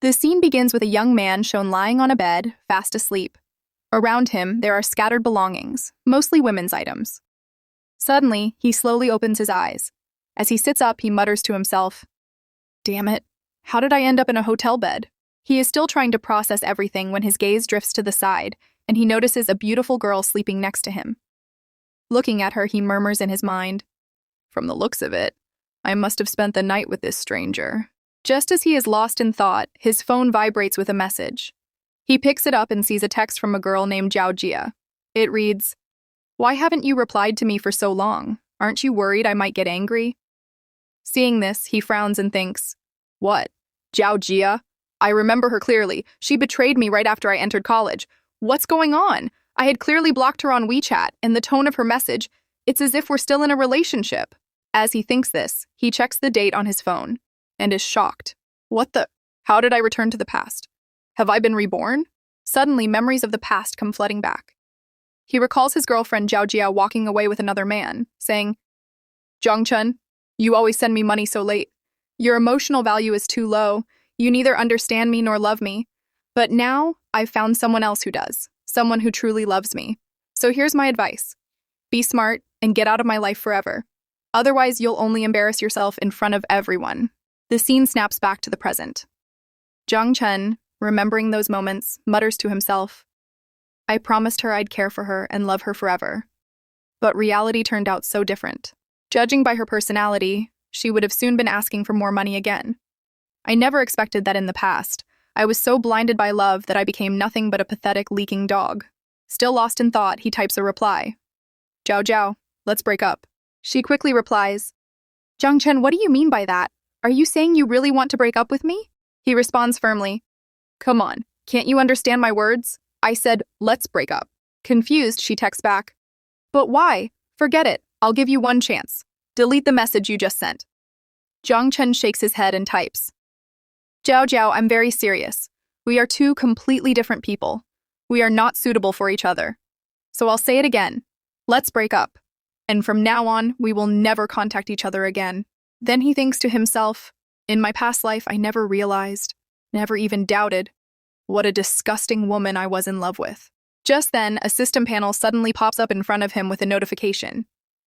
The scene begins with a young man shown lying on a bed, fast asleep. Around him, there are scattered belongings, mostly women's items. Suddenly, he slowly opens his eyes. As he sits up, he mutters to himself, "Damn it, how did I end up in a hotel bed?" He is still trying to process everything when his gaze drifts to the side, and he notices a beautiful girl sleeping next to him. Looking at her, he murmurs in his mind, "From the looks of it, I must have spent the night with this stranger." Just as he is lost in thought, his phone vibrates with a message. He picks it up and sees a text from a girl named Zhao Jia. It reads, "Why haven't you replied to me for so long? Aren't you worried I might get angry?" Seeing this, he frowns and thinks, "What? Zhao Jia? I remember her clearly. She betrayed me right after I entered college. What's going on? I had clearly blocked her on WeChat, and the tone of her message, it's as if we're still in a relationship." As he thinks this, he checks the date on his phone and is shocked. What the? How did I return to the past? Have I been reborn? Suddenly, memories of the past come flooding back. He recalls his girlfriend Zhao Jia walking away with another man, saying, "Jiang Cheng, you always send me money so late. Your emotional value is too low. You neither understand me nor love me. But now, I've found someone else who does, someone who truly loves me. So here's my advice. Be smart and get out of my life forever. Otherwise, you'll only embarrass yourself in front of everyone." The scene snaps back to the present. Jiang Cheng, remembering those moments, mutters to himself, "I promised her I'd care for her and love her forever." But reality turned out so different. Judging by her personality, she would have soon been asking for more money again. I never expected that in the past. I was so blinded by love that I became nothing but a pathetic, leaking dog. Still lost in thought, he types a reply. "Zhao Zhao, let's break up." She quickly replies, "Jiang Cheng, what do you mean by that? Are you saying you really want to break up with me?" He responds firmly, "Come on, can't you understand my words? I said, let's break up." Confused, she texts back, "But why? Forget it. I'll give you one chance. Delete the message you just sent." Jiang Cheng shakes his head and types, "Zhao Zhao, I'm very serious. We are two completely different people. We are not suitable for each other. So I'll say it again. Let's break up. And from now on, we will never contact each other again." Then he thinks to himself, "In my past life, I never realized, never even doubted, what a disgusting woman I was in love with." Just then, a system panel suddenly pops up in front of him with a notification.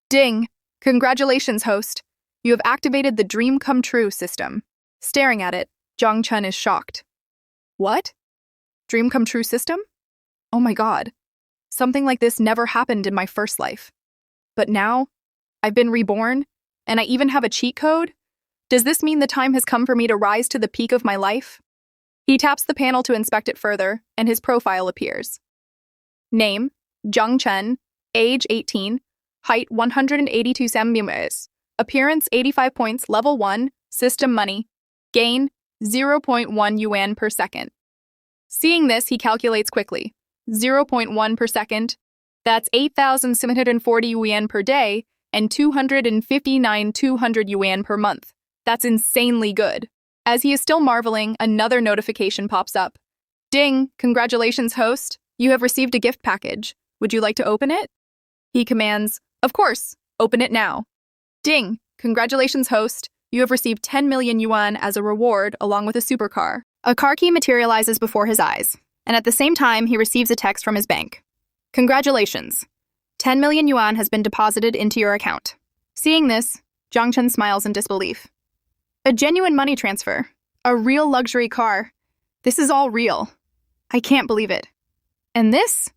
"Ding! Congratulations, host. You have activated the Dream Come True system." Staring at it, Jiang Cheng is shocked. "What? Dream Come True system? Oh my god. Something like this never happened in my first life. But now, I've been reborn, and I even have a cheat code? Does this mean the time has come for me to rise to the peak of my life?" He taps the panel to inspect it further, and his profile appears. Name, Jiang Cheng, age 18, height 182 centimeters, appearance 85 points, level 1, system money, gain 0.1 yuan per second. Seeing this, he calculates quickly. 0.1 per second, that's 8,740 yuan per day, and 259,200 yuan per month. That's insanely good. As he is still marveling, another notification pops up. "Ding! Congratulations, host. You have received a gift package. Would you like to open it?" He commands, "Of course. Open it now." "Ding! Congratulations, host. You have received 10 million yuan as a reward along with a supercar." A car key materializes before his eyes, and at the same time, he receives a text from his bank. "Congratulations. 10 million yuan has been deposited into your account." Seeing this, Jiang Cheng smiles in disbelief. A genuine money transfer. A real luxury car. This is all real. I can't believe it. And this?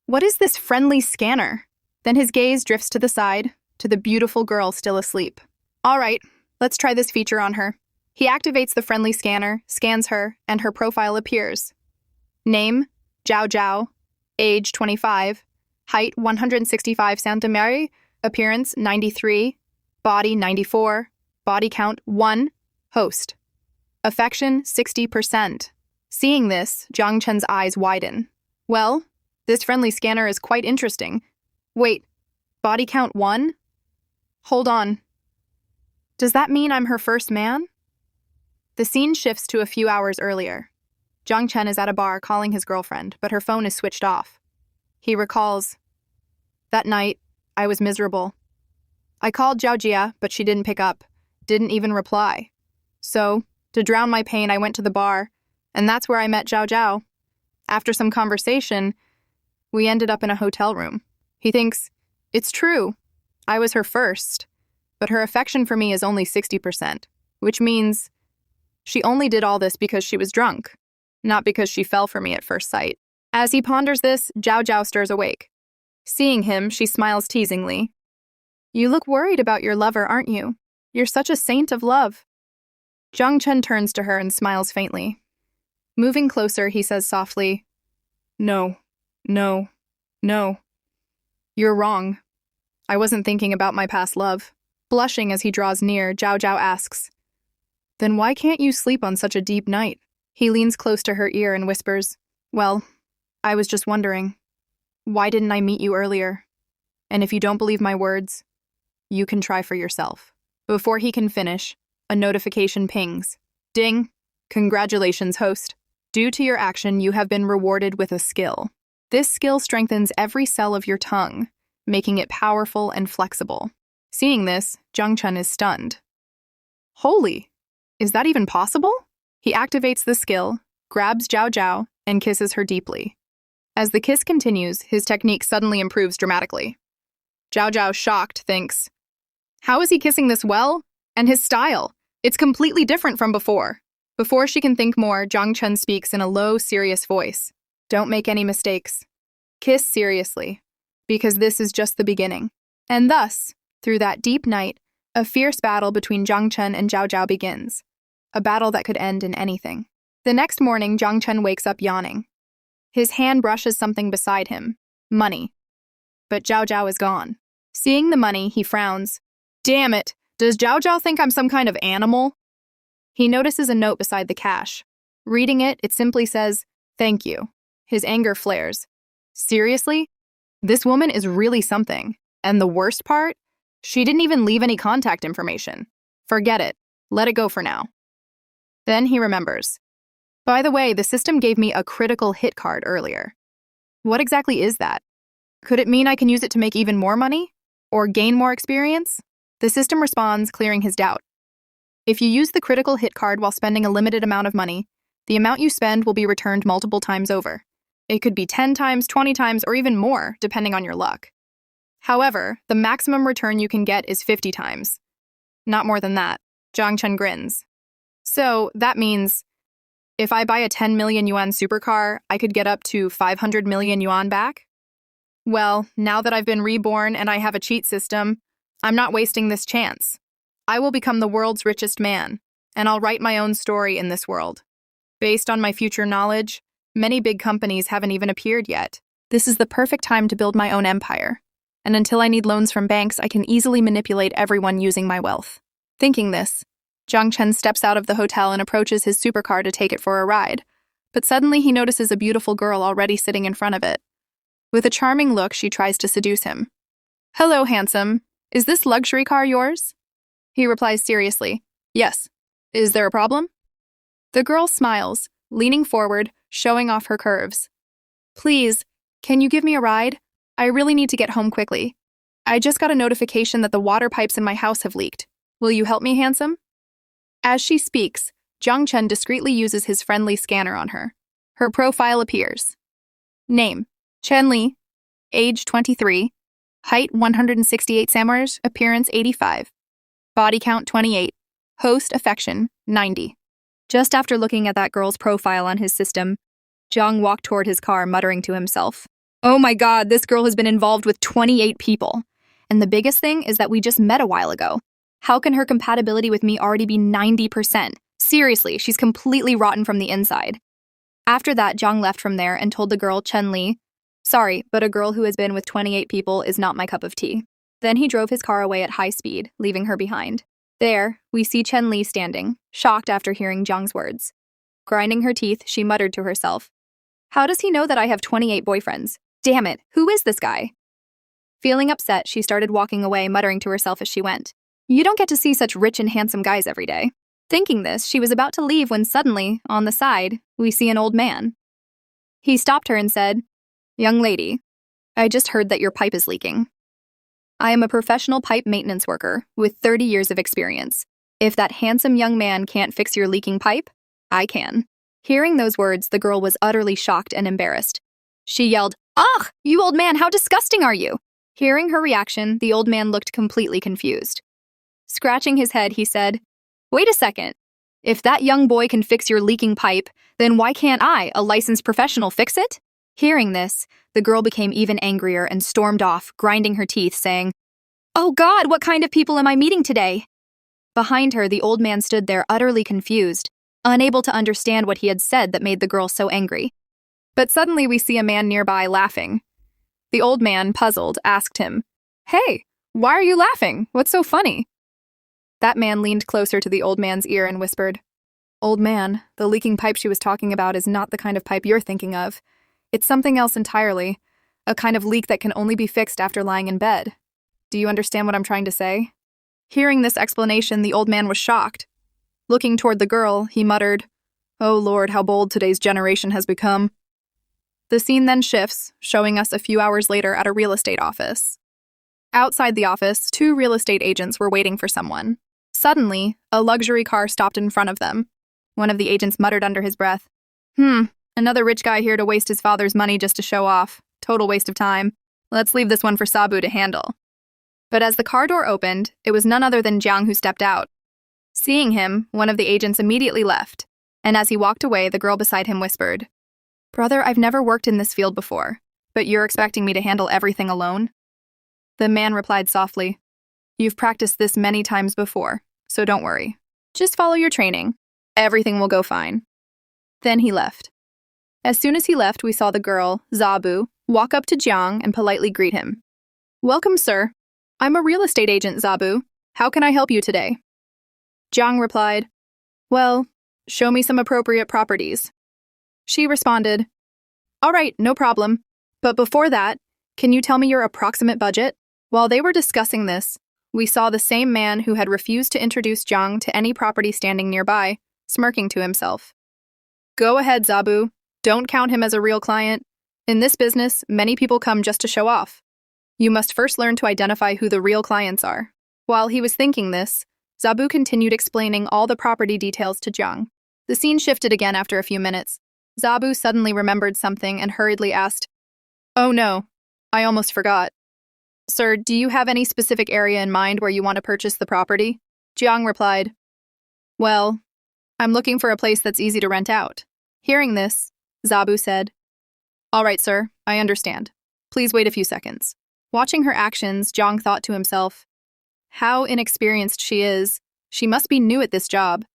What is this friendly scanner? Then his gaze drifts to the side, to the beautiful girl still asleep. All right, let's try this feature on her. He activates the friendly scanner, scans her, and her profile appears. Name, Zhao Zhao, age 25, height 165 centimeters, appearance 93, body 94, body count 1, host. Affection 60%. Seeing this, Jiang Chen's eyes widen. Well, this friendly scanner is quite interesting. Wait, body count 1? Hold on. Does that mean I'm her first man? The scene shifts to a few hours earlier. Jiang Cheng is at a bar calling his girlfriend, but her phone is switched off. He recalls, "That night, I was miserable. I called Zhao Jia, but she didn't pick up, didn't even reply. So, To drown my pain, I went to the bar, and that's where I met Zhao Zhao. After some conversation, we ended up in a hotel room. He thinks, it's true, I was her first, but her affection for me is only 60%, which means she only did all this because she was drunk, not because she fell for me at first sight. As he ponders this, Zhao Zhao stirs awake. Seeing him, she smiles teasingly. You look worried about your lover, aren't you? You're such a saint of love. Jiang Cheng turns to her and smiles faintly. Moving closer, he says softly, No. You're wrong. I wasn't thinking about my past love. Blushing as he draws near, Zhao Zhao asks, Then why can't you sleep on such a deep night? He leans close to her ear and whispers, Well, I was just wondering, why didn't I meet you earlier? And if you don't believe my words, you can try for yourself. Before he can finish, a notification pings. Ding! Congratulations, host. Due to your action, you have been rewarded with a skill. This skill strengthens every cell of your tongue, making it powerful and flexible. Seeing this, Jiang Cheng is stunned. Holy! Is that even possible? He activates the skill, grabs Zhao Zhao, and kisses her deeply. As the kiss continues, his technique suddenly improves dramatically. Zhao Zhao, shocked, thinks, How is he kissing this well? And his style? It's completely different from before. Before she can think more, Jiang Cheng speaks in a low, serious voice. Don't make any mistakes. Kiss seriously, because this is just the beginning. And thus, through that deep night, a fierce battle between Jiang Cheng and Zhao Zhao begins. A battle that could end in anything. The next morning, Jiang Cheng wakes up yawning. His hand brushes something beside him. Money. But Zhao Zhao is gone. Seeing the money, he frowns. Damn it! Does Zhao Zhao think I'm some kind of animal? He notices a note beside the cash. Reading it, it simply says, Thank you. His anger flares. Seriously? This woman is really something. And the worst part? She didn't even leave any contact information. Forget it. Let it go for now. Then he remembers. By the way, the system gave me a critical hit card earlier. What exactly is that? Could it mean I can use it to make even more money? Or gain more experience? The system responds, clearing his doubt. If you use the critical hit card while spending a limited amount of money, the amount you spend will be returned multiple times over. It could be 10 times, 20 times, or even more, depending on your luck. However, the maximum return you can get is 50 times. Not more than that. Jiang Cheng grins. So, that means, if I buy a 10 million yuan supercar, I could get up to 500 million yuan back? Well, now that I've been reborn and I have a cheat system, I'm not wasting this chance. I will become the world's richest man, and I'll write my own story in this world. Based on my future knowledge, many big companies haven't even appeared yet. This is the perfect time to build my own empire. And until I need loans from banks, I can easily manipulate everyone using my wealth. Thinking this, Jiang Cheng steps out of the hotel and approaches his supercar to take it for a ride. But suddenly he notices a beautiful girl already sitting in front of it. With a charming look, she tries to seduce him. Hello, handsome. Is this luxury car yours? He replies seriously, Yes. Is there a problem? The girl smiles, leaning forward, showing off her curves. Please, can you give me a ride? I really need to get home quickly. I just got a notification that the water pipes in my house have leaked. Will you help me, handsome? As she speaks, Jiang Cheng discreetly uses his friendly scanner on her. Her profile appears. Name, Chen Li. Age 23. Height 168 centimeters, appearance 85. Body count 28. Host affection 90. Just after looking at that girl's profile on his system, Jiang walked toward his car, muttering to himself, Oh my god, this girl has been involved with 28 people. And the biggest thing is that we just met a while ago. How can her compatibility with me already be 90%? Seriously, she's completely rotten from the inside. After that, Jiang left from there and told the girl, Chen Li, Sorry, but a girl who has been with 28 people is not my cup of tea. Then he drove his car away at high speed, leaving her behind. There, we see Chen Li standing, shocked after hearing Jiang's words. Grinding her teeth, she muttered to herself, How does he know that I have 28 boyfriends? Damn it, who is this guy? Feeling upset, she started walking away, muttering to herself as she went, You don't get to see such rich and handsome guys every day. Thinking this, she was about to leave when suddenly, on the side, we see an old man. He stopped her and said, Young lady, I just heard that your pipe is leaking. I am a professional pipe maintenance worker with 30 years of experience. If that handsome young man can't fix your leaking pipe, I can. Hearing those words, the girl was utterly shocked and embarrassed. She yelled, "Ugh, you old man, how disgusting are you?" Hearing her reaction, the old man looked completely confused. Scratching his head, he said, "Wait a second. If that young boy can fix your leaking pipe, then why can't I, a licensed professional, fix it?" Hearing this, the girl became even angrier and stormed off, grinding her teeth, saying, "Oh God, what kind of people am I meeting today?" Behind her, the old man stood there utterly confused, unable to understand what he had said that made the girl so angry. But suddenly we see a man nearby laughing. The old man, puzzled, asked him, "Hey, why are you laughing? What's so funny?" That man leaned closer to the old man's ear and whispered, "Old man, the leaking pipe she was talking about is not the kind of pipe you're thinking of. It's something else entirely, a kind of leak that can only be fixed after lying in bed. Do you understand what I'm trying to say?" Hearing this explanation, the old man was shocked. Looking toward the girl, he muttered, "Oh Lord, how bold today's generation has become." The scene then shifts, showing us a few hours later at a real estate office. Outside the office, 2 real estate agents were waiting for someone. Suddenly, a luxury car stopped in front of them. One of the agents muttered under his breath, Another rich guy here to waste his father's money just to show off. Total waste of time. Let's leave this one for Sabu to handle." But as the car door opened, it was none other than Jiang who stepped out. Seeing him, one of the agents immediately left, and as he walked away, the girl beside him whispered, "Brother, I've never worked in this field before, but you're expecting me to handle everything alone?" The man replied softly, "You've practiced this many times before, so don't worry. Just follow your training. Everything will go fine." Then he left. As soon as he left, we saw the girl, Zabu, walk up to Jiang and politely greet him. "Welcome, sir. I'm a real estate agent, Zabu. How can I help you today?" Jiang replied, "Well, show me some appropriate properties." She responded, "All right, no problem. But before that, can you tell me your approximate budget?" While they were discussing this, we saw the same man who had refused to introduce Jiang to any property standing nearby, smirking to himself. "Go ahead, Zabu. Don't count him as a real client. In this business, many people come just to show off. You must first learn to identify who the real clients are." While he was thinking this, Zabu continued explaining all the property details to Jiang. The scene shifted again after a few minutes. Zabu suddenly remembered something and hurriedly asked, "Oh no, I almost forgot. Sir, do you have any specific area in mind where you want to purchase the property?" Jiang replied, "Well, I'm looking for a place that's easy to rent out." Hearing this, Zabu said, "All right, sir, I understand. Please wait a few seconds." Watching her actions, Jiang thought to himself, "How inexperienced she is. She must be new at this job.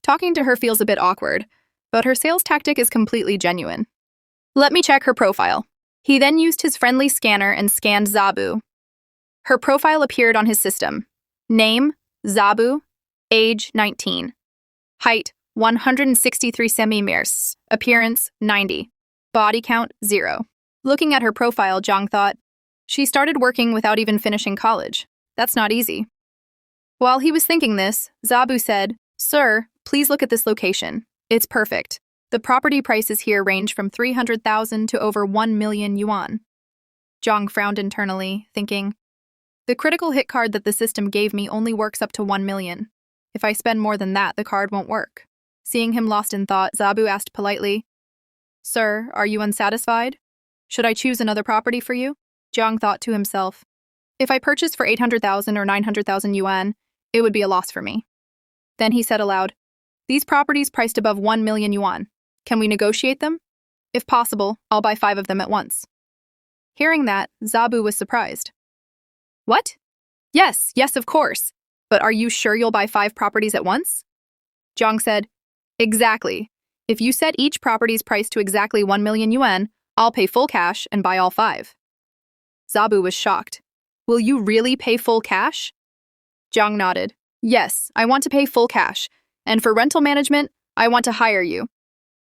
Talking to her feels a bit awkward, but her sales tactic is completely genuine. Let me check her profile." He then used his friendly scanner and scanned Zabu. Her profile appeared on his system. Name, Zabu. Age, 19. Height, 163 centimeters. Appearance, 90. Body count, 0. Looking at her profile, Jiang thought, she started working without even finishing college. That's not easy. While he was thinking this, Zabu said, "Sir, please look at this location. It's perfect. The property prices here range from 300,000 to over 1 million yuan." Jiang frowned internally, thinking, the critical hit card that the system gave me only works up to 1 million. If I spend more than that, the card won't work. Seeing him lost in thought, Zabu asked politely, "Sir, are you unsatisfied? Should I choose another property for you?" Jiang thought to himself, if I purchased for 800,000 or 900,000 yuan, it would be a loss for me. Then he said aloud, "These properties priced above 1 million yuan. Can we negotiate them? If possible, I'll buy 5 of them at once." Hearing that, Zabu was surprised. "What? Yes, of course. But are you sure you'll buy 5 properties at once?" Jiang said, "Exactly. If you set each property's price to exactly 1 million yuan, I'll pay full cash and buy all 5. Zabu was shocked. "Will you really pay full cash?" Jiang nodded. "Yes, I want to pay full cash. And for rental management, I want to hire you."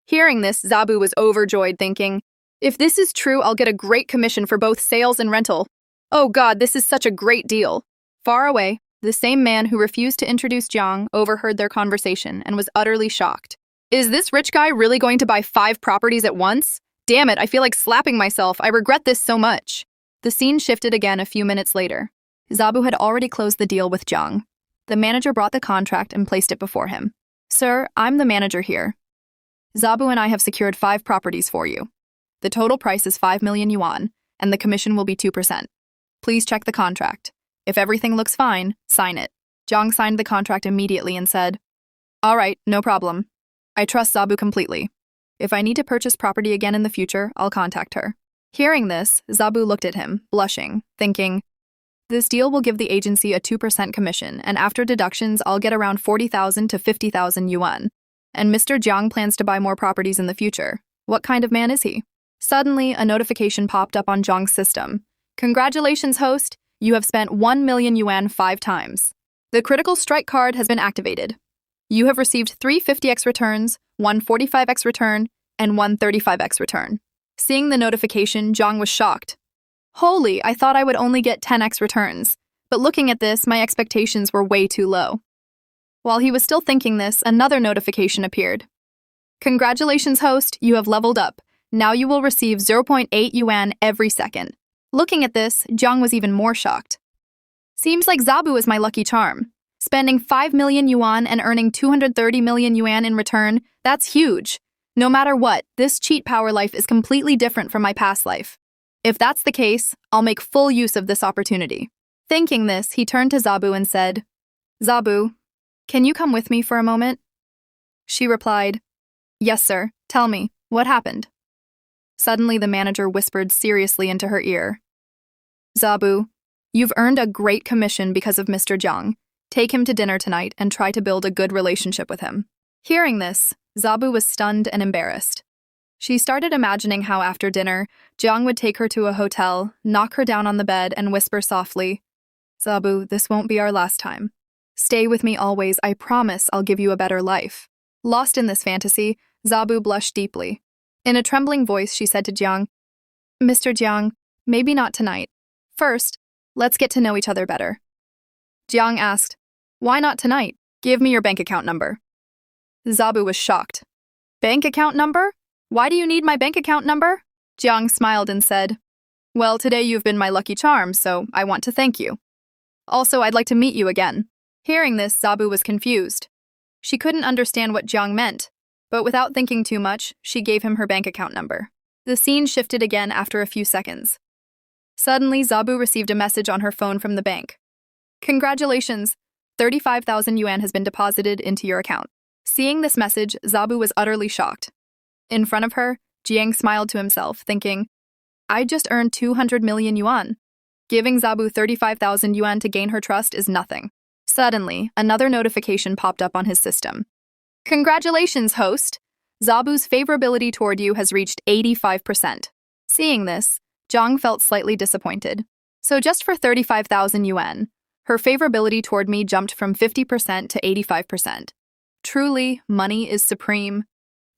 Hearing this, Zabu was overjoyed, thinking, if this is true, I'll get a great commission for both sales and rental. Oh God, this is such a great deal. Far away, the same man who refused to introduce Jiang overheard their conversation and was utterly shocked. Is this rich guy really going to buy 5 properties at once? Damn it, I feel like slapping myself. I regret this so much. The scene shifted again a few minutes later. Zabu had already closed the deal with Jiang. The manager brought the contract and placed it before him. Sir, I'm the manager here. Zabu and I have secured 5 properties for you. The total price is 5 million yuan, and the commission will be 2%. Please check the contract. If everything looks fine, sign it. Jiang signed the contract immediately and said, All right, no problem. I trust Zabu completely. If I need to purchase property again in the future, I'll contact her. Hearing this, Zabu looked at him, blushing, thinking, This deal will give the agency a 2% commission, and after deductions, I'll get around 40,000 to 50,000 yuan. And Mr. Jiang plans to buy more properties in the future. What kind of man is he? Suddenly, a notification popped up on Jiang's system. Congratulations, host. You have spent 1 million yuan 5 times. The critical strike card has been activated. You have received 3 50x returns, 1 45x return, and 1 35x return. Seeing the notification, Jiang was shocked. Holy, I thought I would only get 10x returns. But looking at this, my expectations were way too low. While he was still thinking this, another notification appeared. Congratulations, host, you have leveled up. Now you will receive 0.8 yuan every second. Looking at this, Jiang was even more shocked. Seems like Zabu is my lucky charm. Spending 5 million yuan and earning 230 million yuan in return, that's huge. No matter what, this cheat power life is completely different from my past life. If that's the case, I'll make full use of this opportunity. Thinking this, he turned to Zabu and said, Zabu, can you come with me for a moment? She replied, Yes, sir. Tell me, what happened? Suddenly, the manager whispered seriously into her ear. Zabu, you've earned a great commission because of Mr. Jiang. Take him to dinner tonight and try to build a good relationship with him. Hearing this, Zabu was stunned and embarrassed. She started imagining how after dinner, Jiang would take her to a hotel, knock her down on the bed, and whisper softly, Zabu, this won't be our last time. Stay with me always, I promise I'll give you a better life. Lost in this fantasy, Zabu blushed deeply. In a trembling voice, she said to Jiang, Mr. Jiang, maybe not tonight. First, let's get to know each other better. Jiang asked, Why not tonight? Give me your bank account number. Zabu was shocked. Bank account number? Why do you need my bank account number? Jiang smiled and said, Well, today you've been my lucky charm, so I want to thank you. Also, I'd like to meet you again. Hearing this, Zabu was confused. She couldn't understand what Jiang meant, but without thinking too much, she gave him her bank account number. The scene shifted again after a few seconds. Suddenly, Zabu received a message on her phone from the bank. Congratulations! 35,000 yuan has been deposited into your account. Seeing this message, Zabu was utterly shocked. In front of her, Jiang smiled to himself, thinking, I just earned 200 million yuan. Giving Zabu 35,000 yuan to gain her trust is nothing. Suddenly, another notification popped up on his system. Congratulations, host! Zabu's favorability toward you has reached 85%. Seeing this, Jiang felt slightly disappointed. So just for 35,000 yuan, her favorability toward me jumped from 50% to 85%. Truly, money is supreme.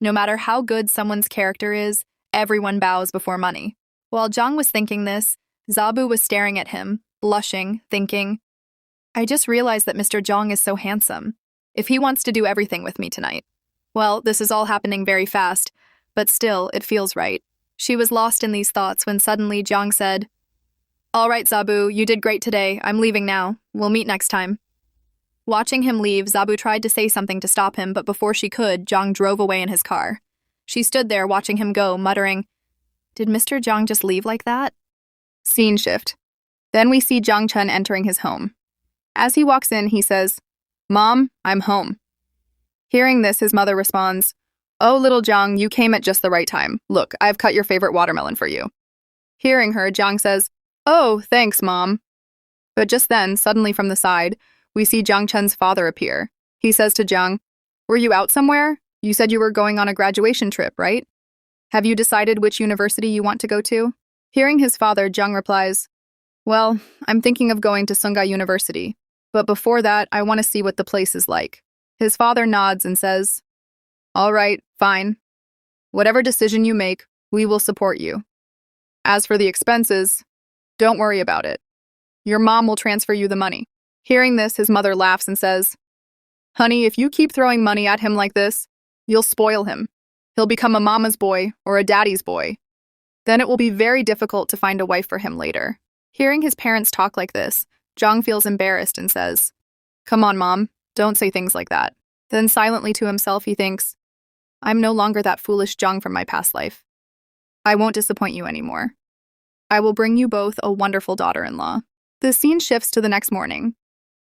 No matter how good someone's character is, everyone bows before money. While Jiang was thinking this, Zabu was staring at him, blushing, thinking, I just realized that Mr. Jiang is so handsome. If he wants to do everything with me tonight. Well, this is all happening very fast, but still, it feels right. She was lost in these thoughts when suddenly Jiang said, All right, Zabu, you did great today. I'm leaving now. We'll meet next time. Watching him leave, Zabu tried to say something to stop him, but before she could, Jiang drove away in his car. She stood there watching him go, muttering, Did Mr. Jiang just leave like that? Scene shift. Then we see Jiang Cheng entering his home. As he walks in, he says, Mom, I'm home. Hearing this, his mother responds, Oh, little Jiang, you came at just the right time. Look, I've cut your favorite watermelon for you. Hearing her, Jiang says, Oh, thanks, Mom. But just then, suddenly from the side, we see Jiang Chen's father appear. He says to Jiang, Were you out somewhere? You said you were going on a graduation trip, right? Have you decided which university you want to go to? Hearing his father, Jiang replies, Well, I'm thinking of going to Sungai University. But before that, I want to see what the place is like. His father nods and says, All right, fine. Whatever decision you make, we will support you. As for the expenses, don't worry about it. Your mom will transfer you the money. Hearing this, his mother laughs and says, Honey, if you keep throwing money at him like this, you'll spoil him. He'll become a mama's boy or a daddy's boy. Then it will be very difficult to find a wife for him later. Hearing his parents talk like this, Jiang feels embarrassed and says, Come on, Mom, don't say things like that. Then silently to himself, he thinks, I'm no longer that foolish Jiang from my past life. I won't disappoint you anymore. I will bring you both a wonderful daughter-in-law. The scene shifts to the next morning.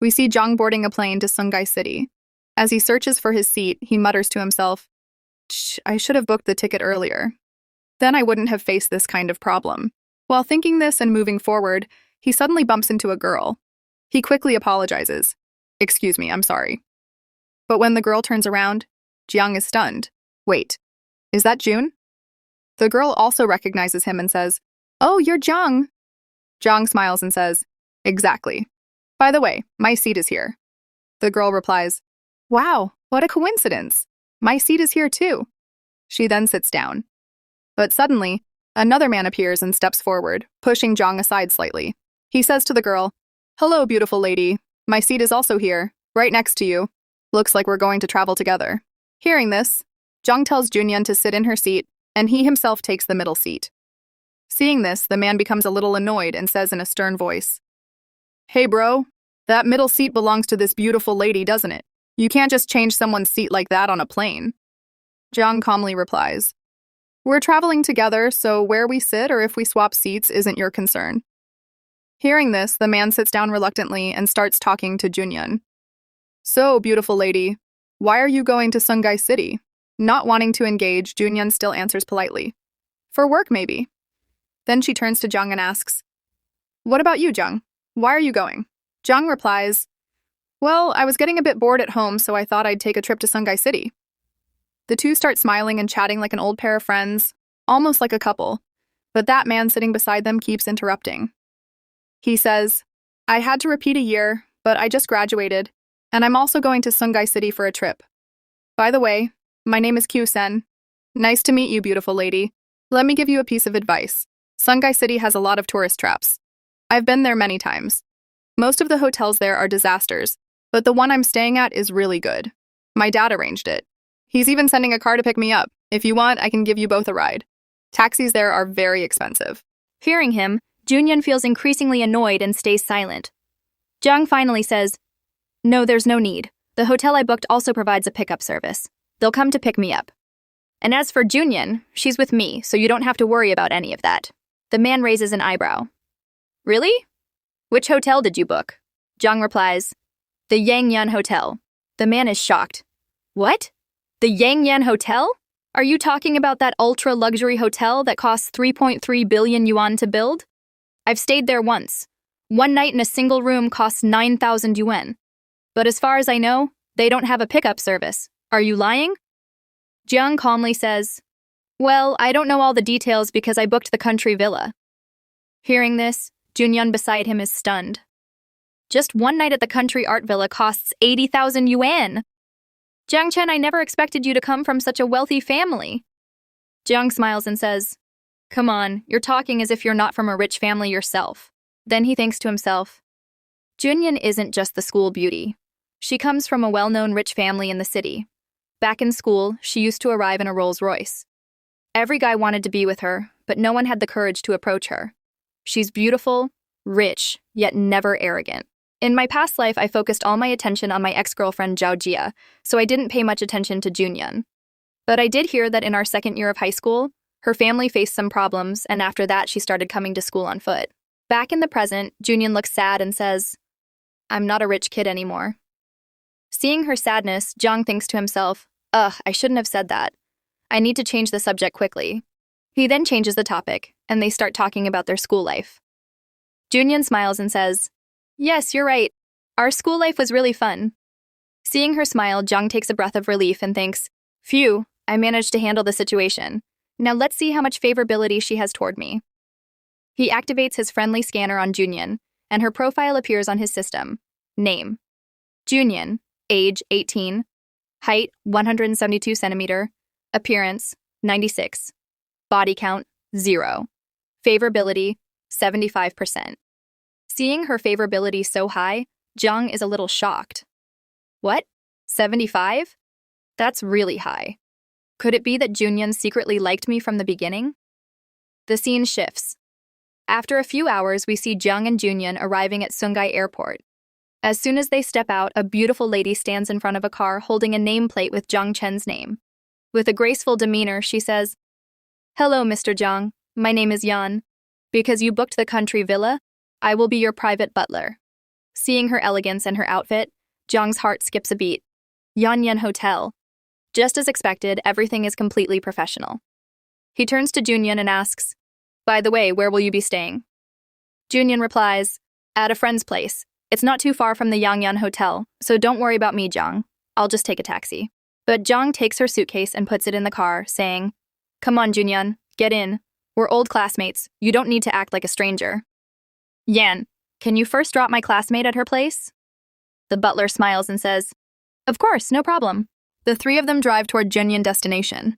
We see Jiang boarding a plane to Sungai City. As he searches for his seat, he mutters to himself, I should have booked the ticket earlier. Then I wouldn't have faced this kind of problem. While thinking this and moving forward, he suddenly bumps into a girl. He quickly apologizes. Excuse me, I'm sorry. But when the girl turns around, Jiang is stunned. Wait, is that June? The girl also recognizes him and says, Oh, you're Jiang. Jiang smiles and says, Exactly. By the way, my seat is here. The girl replies, Wow, what a coincidence. My seat is here too. She then sits down. But suddenly, another man appears and steps forward, pushing Jiang aside slightly. He says to the girl, Hello, beautiful lady. My seat is also here, right next to you. Looks like we're going to travel together. Hearing this, Jiang tells Junyan to sit in her seat, and he himself takes the middle seat. Seeing this, the man becomes a little annoyed and says in a stern voice, Hey bro, that middle seat belongs to this beautiful lady, doesn't it? You can't just change someone's seat like that on a plane. Jiang calmly replies, We're traveling together, so where we sit or if we swap seats isn't your concern. Hearing this, the man sits down reluctantly and starts talking to Junyan. So, beautiful lady, why are you going to Sungai City? Not wanting to engage, Junyan still answers politely. For work, maybe. Then she turns to Jiang and asks, What about you, Jiang? Why are you going? Jiang replies, Well, I was getting a bit bored at home, so I thought I'd take a trip to Sungai City. The two start smiling and chatting like an old pair of friends, almost like a couple, but that man sitting beside them keeps interrupting. He says, I had to repeat a year, but I just graduated, and I'm also going to Sungai City for a trip. By the way, my name is Q-sen. Nice to meet you, beautiful lady. Let me give you a piece of advice. Sungai City has a lot of tourist traps. I've been there many times. Most of the hotels there are disasters, but the one I'm staying at is really good. My dad arranged it. He's even sending a car to pick me up. If you want, I can give you both a ride. Taxis there are very expensive. Hearing him, Junyan feels increasingly annoyed and stays silent. Jiang finally says, No, there's no need. The hotel I booked also provides a pickup service. They'll come to pick me up. And as for Junyan, she's with me, so you don't have to worry about any of that. The man raises an eyebrow. Really? Which hotel did you book? Jiang replies, The Yangyan Hotel. The man is shocked. What? The Yangyan Hotel? Are you talking about that ultra-luxury hotel that costs 3.3 billion yuan to build? I've stayed there once. One night in a single room costs 9,000 yuan. But as far as I know, they don't have a pickup service. Are you lying? Jiang calmly says, Well, I don't know all the details because I booked the country villa. Hearing this, Junyan beside him is stunned. Just one night at the country art villa costs 80,000 yuan. Jiang Cheng, I never expected you to come from such a wealthy family. Jiang smiles and says, Come on, you're talking as if you're not from a rich family yourself. Then he thinks to himself, Junyan isn't just the school beauty. She comes from a well-known rich family in the city. Back in school, she used to arrive in a Rolls Royce. Every guy wanted to be with her, but no one had the courage to approach her. She's beautiful, rich, yet never arrogant. In my past life, I focused all my attention on my ex-girlfriend Zhao Jia, so I didn't pay much attention to Junyan. But I did hear that in our second year of high school, her family faced some problems, and after that she started coming to school on foot. Back in the present, Junyan looks sad and says, I'm not a rich kid anymore. Seeing her sadness, Jiang thinks to himself, I shouldn't have said that. I need to change the subject quickly. He then changes the topic, and they start talking about their school life. Junyan smiles and says, Yes, you're right. Our school life was really fun. Seeing her smile, Jiang takes a breath of relief and thinks, Phew, I managed to handle the situation. Now let's see how much favorability she has toward me. He activates his friendly scanner on Junyan, and her profile appears on his system. Name: Junyan, age 18, height 172 centimeter, appearance 96, body count 0, favorability 75%. Seeing her favorability so high, Jiang is a little shocked. What? 75? That's really high. Could it be that Junyan secretly liked me from the beginning? The scene shifts. After a few hours, we see Jiang and Junyan arriving at Sungai Airport. As soon as they step out, a beautiful lady stands in front of a car holding a nameplate with Jiang Chen's name. With a graceful demeanor, she says, "Hello, Mr. Jiang. My name is Yan. Because you booked the country villa, I will be your private butler." Seeing her elegance and her outfit, Jiang's heart skips a beat. Yan Hotel. Just as expected, everything is completely professional. He turns to Junyan and asks, "By the way, where will you be staying?" Junyan replies, "At a friend's place. It's not too far from the Yangnyan Hotel, so don't worry about me, Jiang. I'll just take a taxi." But Jiang takes her suitcase and puts it in the car, saying, "Come on, Junyan, get in. We're old classmates. You don't need to act like a stranger." "Yan, can you first drop my classmate at her place?" The butler smiles and says, "Of course, no problem." The three of them drive toward Junyan destination.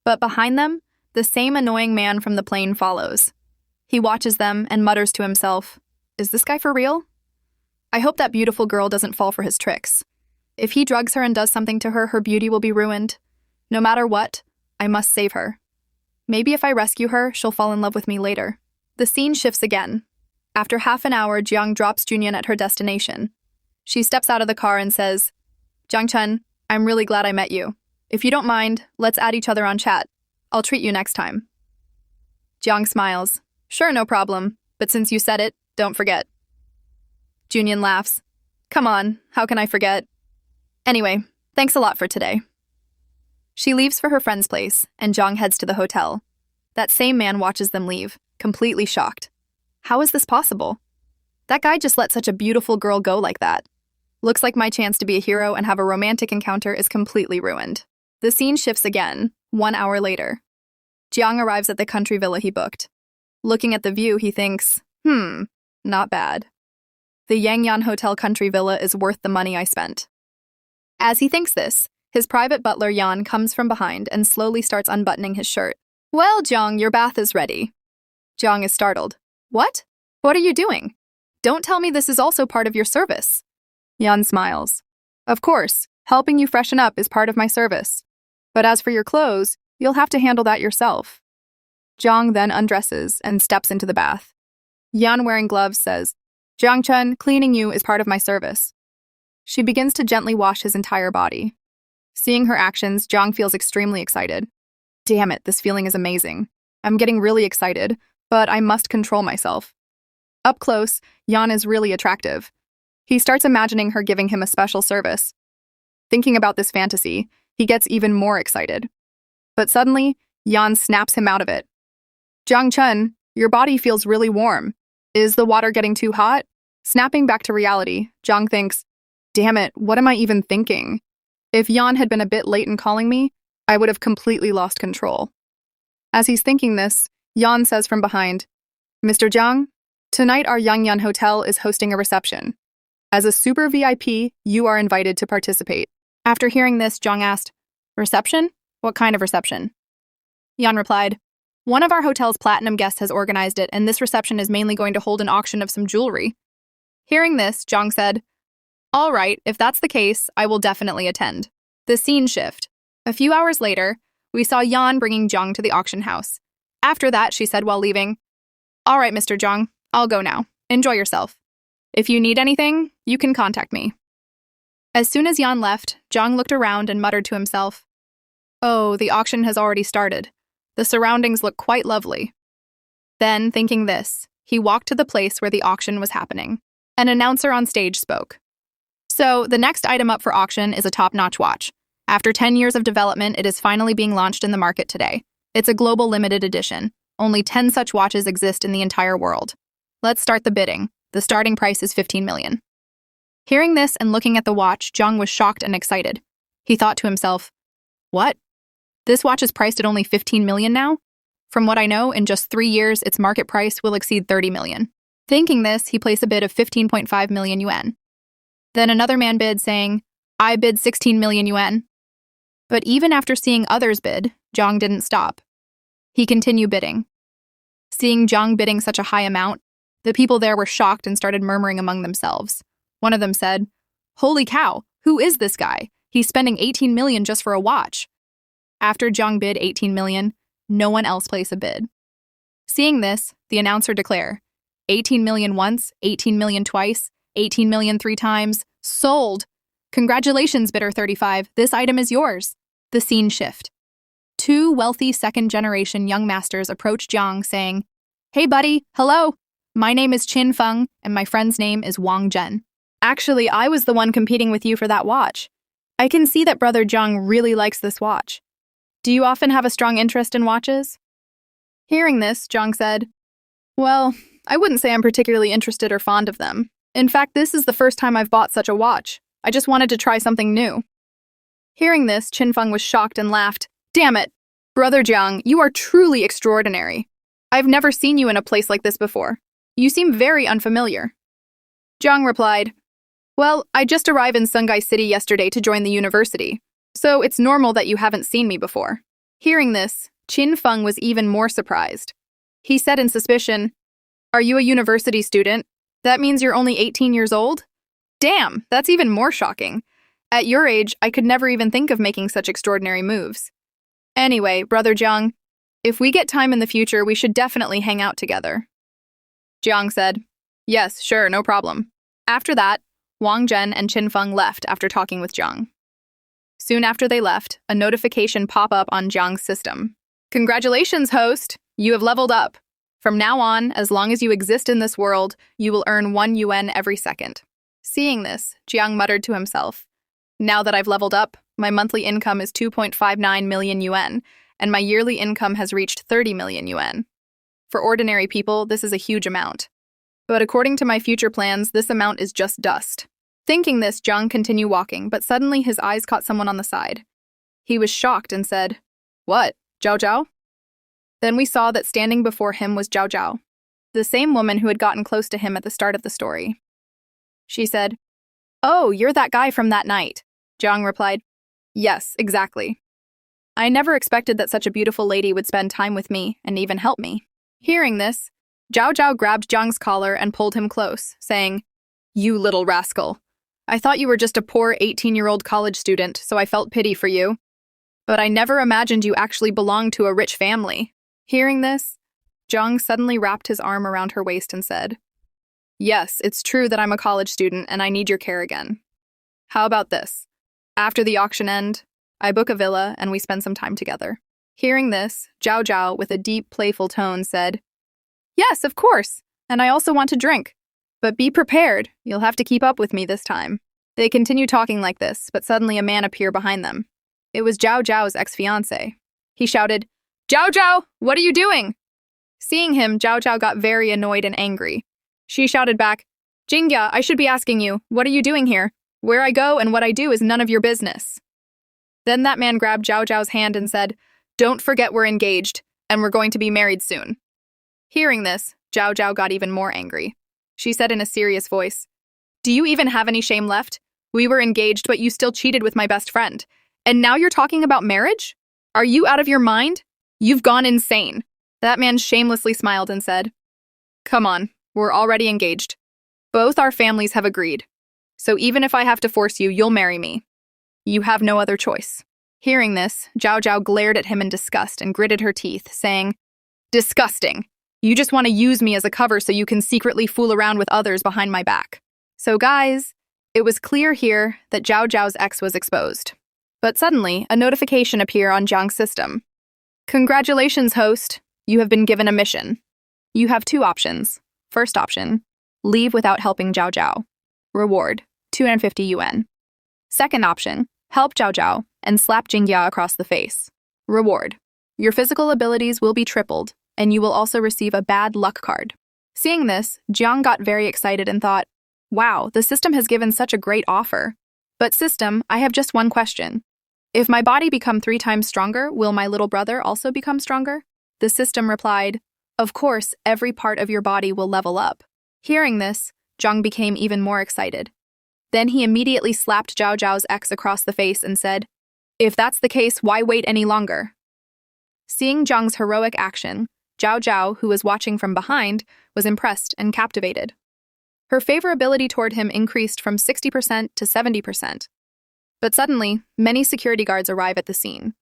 But behind them, the same annoying man from the plane follows. He watches them and mutters to himself, "Is this guy for real? I hope that beautiful girl doesn't fall for his tricks. If he drugs her and does something to her, her beauty will be ruined. No matter what, I must save her. Maybe if I rescue her, she'll fall in love with me later." The scene shifts again. After half an hour, Jiang drops Junyan at her destination. She steps out of the car and says, "Jiang Chen, I'm really glad I met you. If you don't mind, let's add each other on chat. I'll treat you next time." Jiang smiles. "Sure, no problem, but since you said it, don't forget." Junyan laughs. "Come on, how can I forget? Anyway, thanks a lot for today." She leaves for her friend's place, and Jiang heads to the hotel. That same man watches them leave, completely shocked. How is this possible? That guy just let such a beautiful girl go like that. Looks like my chance to be a hero and have a romantic encounter is completely ruined. The scene shifts again, 1 hour later. Jiang arrives at the country villa he booked. Looking at the view, he thinks, not bad. The Yangnyan Hotel country villa is worth the money I spent. As he thinks this, his private butler Yan comes from behind and slowly starts unbuttoning his shirt. "Well, Jiang, your bath is ready." Jiang is startled. "What? What are you doing? Don't tell me this is also part of your service." Yan smiles. "Of course, helping you freshen up is part of my service. But as for your clothes, you'll have to handle that yourself." Jiang then undresses and steps into the bath. Yan, wearing gloves, says, "Jiang Chen, cleaning you is part of my service." She begins to gently wash his entire body. Seeing her actions, Jiang feels extremely excited. Damn it, this feeling is amazing. I'm getting really excited, but I must control myself. Up close, Yan is really attractive. He starts imagining her giving him a special service. Thinking about this fantasy, he gets even more excited. But suddenly, Yan snaps him out of it. "Jiang Chen, your body feels really warm. Is the water getting too hot?" Snapping back to reality, Jiang thinks, "Damn it, what am I even thinking? If Yan had been a bit late in calling me, I would have completely lost control." As he's thinking this, Yan says from behind, "Mr. Jiang, tonight our Yangnyan Hotel is hosting a reception. As a super VIP, you are invited to participate." After hearing this, Jiang asked, "Reception? What kind of reception?" Yan replied, "One of our hotel's platinum guests has organized it, and this reception is mainly going to hold an auction of some jewelry." Hearing this, Jiang said, "All right, if that's the case, I will definitely attend." The scene shift. A few hours later, we saw Yan bringing Jiang to the auction house. After that, she said while leaving, "All right, Mr. Jiang, I'll go now. Enjoy yourself. If you need anything, you can contact me." As soon as Yan left, Jiang looked around and muttered to himself, "Oh, the auction has already started. The surroundings look quite lovely." Then, thinking this, he walked to the place where the auction was happening. An announcer on stage spoke. "So, the next item up for auction is a top-notch watch. After 10 years of development, it is finally being launched in the market today. It's a global limited edition. Only 10 such watches exist in the entire world. Let's start the bidding. The starting price is 15 million. Hearing this and looking at the watch, Jiang was shocked and excited. He thought to himself, "What? This watch is priced at only 15 million now? From what I know, in just 3 years, its market price will exceed 30 million. Thinking this, he placed a bid of 15.5 million yuan. Then another man bid, saying, "I bid 16 million yuan. But even after seeing others bid, Jiang didn't stop. He continued bidding. Seeing Jiang bidding such a high amount, the people there were shocked and started murmuring among themselves. One of them said, "Holy cow, who is this guy? He's spending 18 million just for a watch." After Jiang bid 18 million, no one else placed a bid. Seeing this, the announcer declared, 18 million once, 18 million twice, 18 million 3 times. Sold. Congratulations, Bidder 35. This item is yours. The scene shift. Two wealthy second-generation young masters approach Jiang, saying, "Hey, buddy. Hello. My name is Qin Feng, and my friend's name is Wang Zhen. Actually, I was the one competing with you for that watch. I can see that Brother Jiang really likes this watch. Do you often have a strong interest in watches?" Hearing this, Jiang said, "Well, I wouldn't say I'm particularly interested or fond of them. In fact, this is the first time I've bought such a watch. I just wanted to try something new." Hearing this, Qin Feng was shocked and laughed. "Damn it! Brother Jiang, you are truly extraordinary. I've never seen you in a place like this before. You seem very unfamiliar." Jiang replied, "Well, I just arrived in Sungai City yesterday to join the university, so it's normal that you haven't seen me before." Hearing this, Qin Feng was even more surprised. He said in suspicion, "Are you a university student? That means you're only 18 years old? Damn, that's even more shocking. At your age, I could never even think of making such extraordinary moves. Anyway, Brother Jiang, if we get time in the future, we should definitely hang out together." Jiang said, "Yes, sure, no problem." After that, Wang Zhen and Qin Feng left after talking with Jiang. Soon after they left, a notification popped up on Jiang's system. "Congratulations, host! You have leveled up. From now on, as long as you exist in this world, you will earn 1 yuan every second." Seeing this, Jiang muttered to himself, "Now that I've leveled up, my monthly income is 2.59 million yuan, and my yearly income has reached 30 million yuan. For ordinary people, this is a huge amount. But according to my future plans, this amount is just dust." Thinking this, Jiang continued walking, but suddenly his eyes caught someone on the side. He was shocked and said, "What, Zhao Zhao?" Then we saw that standing before him was Zhao Zhao, the same woman who had gotten close to him at the start of the story. She said, "Oh, you're that guy from that night." Jiang replied, "Yes, exactly. I never expected that such a beautiful lady would spend time with me and even help me." Hearing this, Zhao Zhao grabbed Jiang's collar and pulled him close, saying, "You little rascal. I thought you were just a poor 18-year-old college student, so I felt pity for you. But I never imagined you actually belonged to a rich family." Hearing this, Jiang suddenly wrapped his arm around her waist and said, "Yes, it's true that I'm a college student and I need your care again. How about this? After the auction end, I book a villa and we spend some time together." Hearing this, Zhao Zhao, with a deep, playful tone, said, "Yes, of course, and I also want to drink. But be prepared, you'll have to keep up with me this time." They continued talking like this, but suddenly a man appeared behind them. It was Zhao Zhao's ex-fiancé. He shouted, "Zhao Zhao, what are you doing?" Seeing him, Zhao Zhao got very annoyed and angry. She shouted back, "Jingya, I should be asking you, what are you doing here? Where I go and what I do is none of your business." Then that man grabbed Zhao Zhao's hand and said, "Don't forget we're engaged, and we're going to be married soon." Hearing this, Zhao Zhao got even more angry. She said in a serious voice, "Do you even have any shame left? We were engaged, but you still cheated with my best friend. And now you're talking about marriage? Are you out of your mind? You've gone insane." That man shamelessly smiled and said, "Come on, we're already engaged. Both our families have agreed. So even if I have to force you, you'll marry me. You have no other choice." Hearing this, Zhao Zhao glared at him in disgust and gritted her teeth, saying, "Disgusting. You just want to use me as a cover so you can secretly fool around with others behind my back." So guys, it was clear here that Zhao Zhao's ex was exposed. But suddenly, a notification appeared on Jiang's system. "Congratulations, host. You have been given a mission. You have 2 options. First option, leave without helping Zhao Zhao. Reward, 250 yuan. Second option, help Zhao Zhao and slap Jingya across the face. Reward, your physical abilities will be tripled, and you will also receive a bad luck card." Seeing this, Jiang got very excited and thought, "Wow, the system has given such a great offer. But system, I have just one question. If my body become 3 times stronger, will my little brother also become stronger?" The system replied, "Of course, every part of your body will level up." Hearing this, Jiang became even more excited. Then he immediately slapped Zhao Zhao's ex across the face and said, "If that's the case, why wait any longer?" Seeing Jiang's heroic action, Zhao Zhao, who was watching from behind, was impressed and captivated. Her favorability toward him increased from 60% to 70%. But suddenly, many security guards arrive at the scene.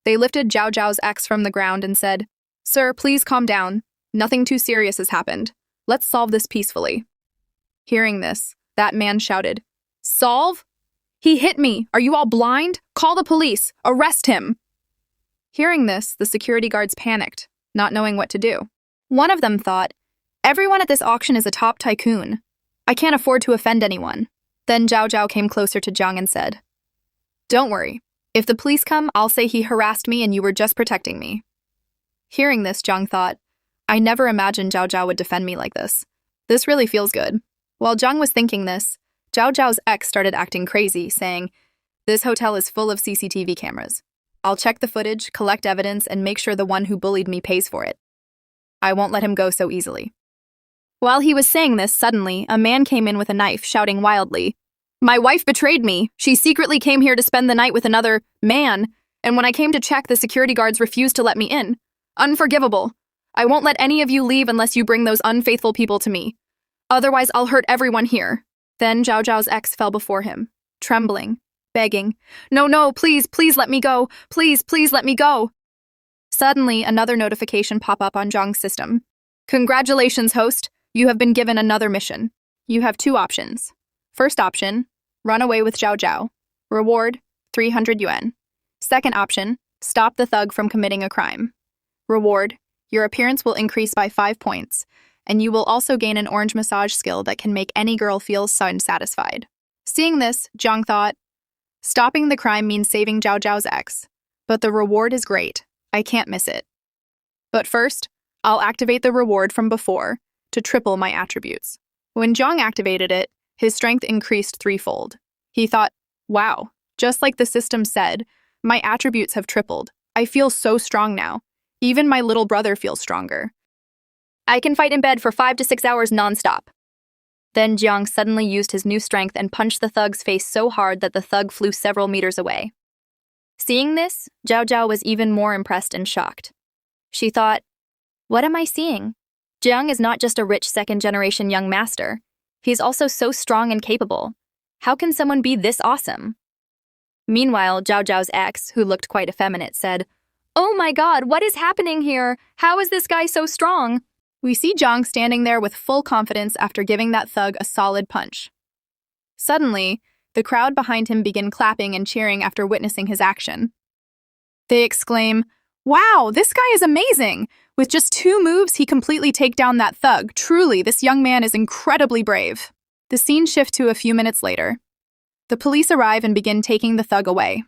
They lifted Zhao Zhao's ex from the ground and said, "Sir, please calm down. Nothing too serious has happened. Let's solve this peacefully." Hearing this, That man shouted. Solve? He hit me. Are you all blind? Call the police. Arrest him. Hearing this, the security guards panicked, not knowing what to do. One of them thought, everyone at this auction is a top tycoon. I can't afford to offend anyone. Then Zhao Zhao came closer to Jiang and said, Don't worry. If the police come, I'll say he harassed me and you were just protecting me. Hearing this, Jiang thought, I never imagined Zhao Zhao would defend me like this. This really feels good. While Jiang was thinking this, Zhao Zhao's ex started acting crazy, saying, This hotel is full of CCTV cameras. I'll check the footage, collect evidence, and make sure the one who bullied me pays for it. I won't let him go so easily. While he was saying this, suddenly, a man came in with a knife, shouting wildly, My wife betrayed me. She secretly came here to spend the night with another man, and when I came to check, the security guards refused to let me in. Unforgivable. I won't let any of you leave unless you bring those unfaithful people to me. Otherwise, I'll hurt everyone here. Then Zhao Zhao's ex fell before him, trembling, begging, No, please let me go. Please let me go. Suddenly, another notification popped up on Jiang's system. Congratulations, host. You have been given another mission. You have 2 options. First option, run away with Zhao Zhao. Reward, 300 yuan. Second option, stop the thug from committing a crime. Reward, your appearance will increase by 5 points, and you will also gain an orange massage skill that can make any girl feel satisfied. Seeing this, Jiang thought, stopping the crime means saving Zhao Zhao's ex, but the reward is great. I can't miss it. But first, I'll activate the reward from before to triple my attributes. When Jiang activated it, his strength increased 3-fold. He thought, wow, just like the system said, my attributes have tripled. I feel so strong now. Even my little brother feels stronger. I can fight in bed for 5 to 6 hours nonstop. Then Jiang suddenly used his new strength and punched the thug's face so hard that the thug flew several meters away. Seeing this, Zhao Zhao was even more impressed and shocked. She thought, what am I seeing? Jiang is not just a rich second-generation young master. He's also so strong and capable. How can someone be this awesome? Meanwhile, Zhao Zhao's ex, who looked quite effeminate, said, Oh my god, what is happening here? How is this guy so strong? We see Jiang standing there with full confidence after giving that thug a solid punch. Suddenly, the crowd behind him begin clapping and cheering after witnessing his action. They exclaim, Wow, this guy is amazing! With just 2 moves, he completely take down that thug. Truly, this young man is incredibly brave. The scene shifts to a few minutes later. The police arrive and begin taking the thug away.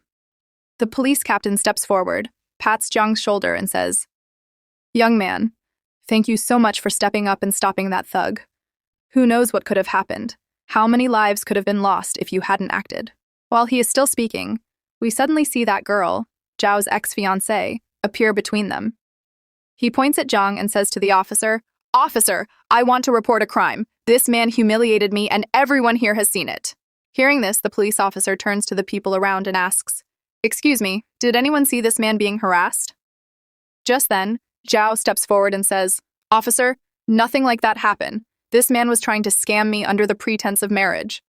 The police captain steps forward, pats Jiang's shoulder, and says, Young man, thank you so much for stepping up and stopping that thug. Who knows what could have happened? How many lives could have been lost if you hadn't acted? While he is still speaking, we suddenly see that girl, Zhao's ex-fiancée, appear between them. He points at Jiang and says to the officer, Officer, I want to report a crime. This man humiliated me and everyone here has seen it. Hearing this, the police officer turns to the people around and asks, Excuse me, did anyone see this man being harassed? Just then, Zhao steps forward and says, Officer, nothing like that happened. This man was trying to scam me under the pretense of marriage.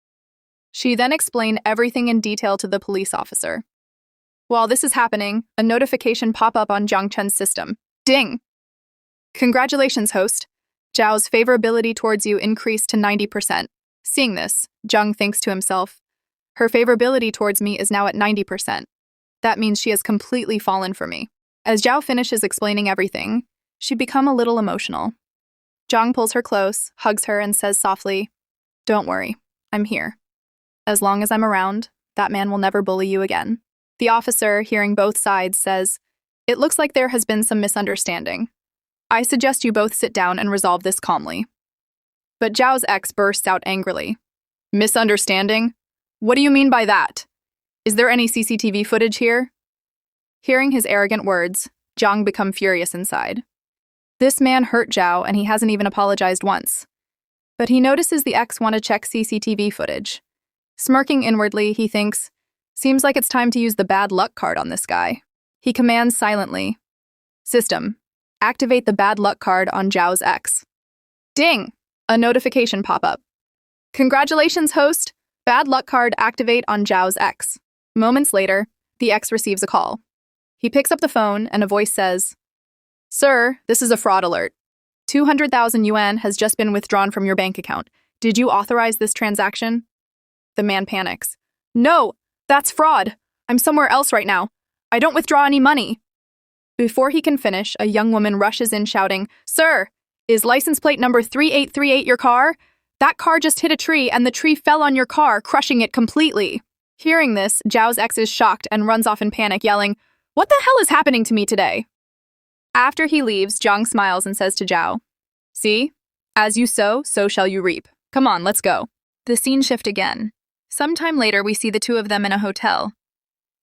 She then explained everything in detail to the police officer. While this is happening, a notification pop up on Jiang Chen's system. Ding! Congratulations, host. Zhao's favorability towards you increased to 90%. Seeing this, Jiang thinks to himself, her favorability towards me is now at 90%. That means she has completely fallen for me. As Zhao finishes explaining everything, she becomes a little emotional. Jiang pulls her close, hugs her, and says softly, Don't worry, I'm here. As long as I'm around, that man will never bully you again. The officer, hearing both sides, says, It looks like there has been some misunderstanding. I suggest you both sit down and resolve this calmly. But Zhao's ex bursts out angrily. Misunderstanding? What do you mean by that? Is there any CCTV footage here? Hearing his arrogant words, Jiang becomes furious inside. This man hurt Zhao and he hasn't even apologized once. But he notices the ex want to check CCTV footage. Smirking inwardly, he thinks, seems like it's time to use the bad luck card on this guy. He commands silently, System, activate the bad luck card on Zhao's ex. Ding! A notification pop up. Congratulations, host! Bad luck card activate on Zhao's ex. Moments later, the ex receives a call. He picks up the phone and a voice says, Sir, this is a fraud alert. 200,000 yuan has just been withdrawn from your bank account. Did you authorize this transaction? The man panics. No, that's fraud. I'm somewhere else right now. I don't withdraw any money. Before he can finish, a young woman rushes in shouting, Sir, is license plate number 3838 your car? That car just hit a tree and the tree fell on your car, crushing it completely. Hearing this, Zhao's ex is shocked and runs off in panic, yelling, What the hell is happening to me today? After he leaves, Jiang smiles and says to Zhao, See? As you sow, so shall you reap. Come on, let's go. The scene shift again. Sometime later, we see the two of them in a hotel.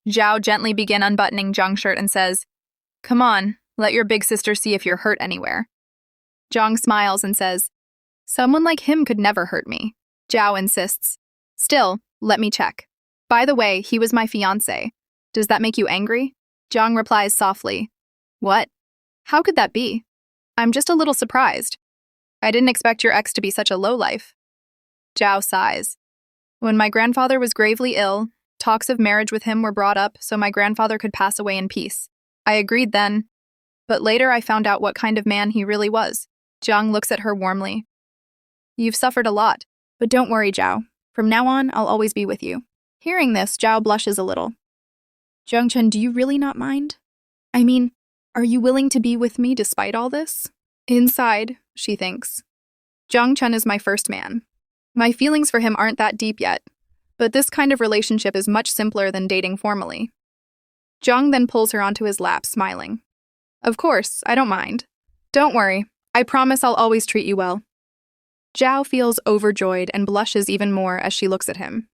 Zhao gently begins unbuttoning Jiang's shirt and says, Come on, let your big sister see if you're hurt anywhere. Jiang smiles and says, Someone like him could never hurt me. Zhao insists, Still, let me check. By the way, he was my fiancé. Does that make you angry? Jiang replies softly, What? How could that be? I'm just a little surprised. I didn't expect your ex to be such a lowlife. Zhao sighs. When my grandfather was gravely ill, talks of marriage with him were brought up so my grandfather could pass away in peace. I agreed then, but later I found out what kind of man he really was. Jiang looks at her warmly. You've suffered a lot, but don't worry, Zhao. From now on, I'll always be with you. Hearing this, Zhao blushes a little. Jiang Cheng, do you really not mind? I mean, are you willing to be with me despite all this? Inside, she thinks. Jiang Cheng is my first man. My feelings for him aren't that deep yet, but this kind of relationship is much simpler than dating formally. Jiang then pulls her onto his lap, smiling. Of course, I don't mind. Don't worry, I promise I'll always treat you well. Zhao feels overjoyed and blushes even more as she looks at him.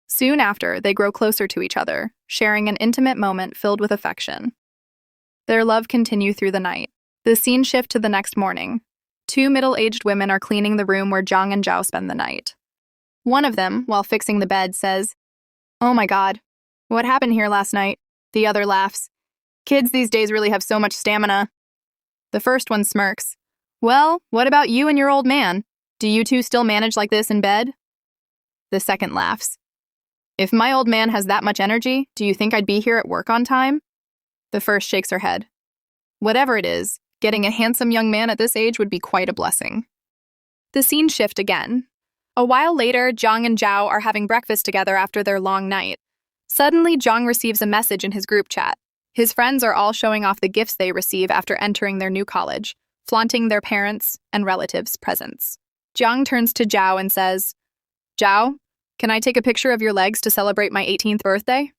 Soon after, they grow closer to each other, sharing an intimate moment filled with affection. Their love continues through the night. The scene shifts to the next morning. Two middle-aged women are cleaning the room where Jiang and Zhao spend the night. One of them, while fixing the bed, says, Oh my god, what happened here last night? The other laughs. Kids these days really have so much stamina. The first one smirks. Well, what about you and your old man? Do you two still manage like this in bed? The second laughs. If my old man has that much energy, do you think I'd be here at work on time? The first shakes her head. Whatever it is, getting a handsome young man at this age would be quite a blessing. The scene shifts again. A while later, Jiang and Zhao are having breakfast together after their long night. Suddenly, Jiang receives a message in his group chat. His friends are all showing off the gifts they receive after entering their new college, flaunting their parents' and relatives' presents. Jiang turns to Zhao and says, Zhao, can I take a picture of your legs to celebrate my 18th birthday?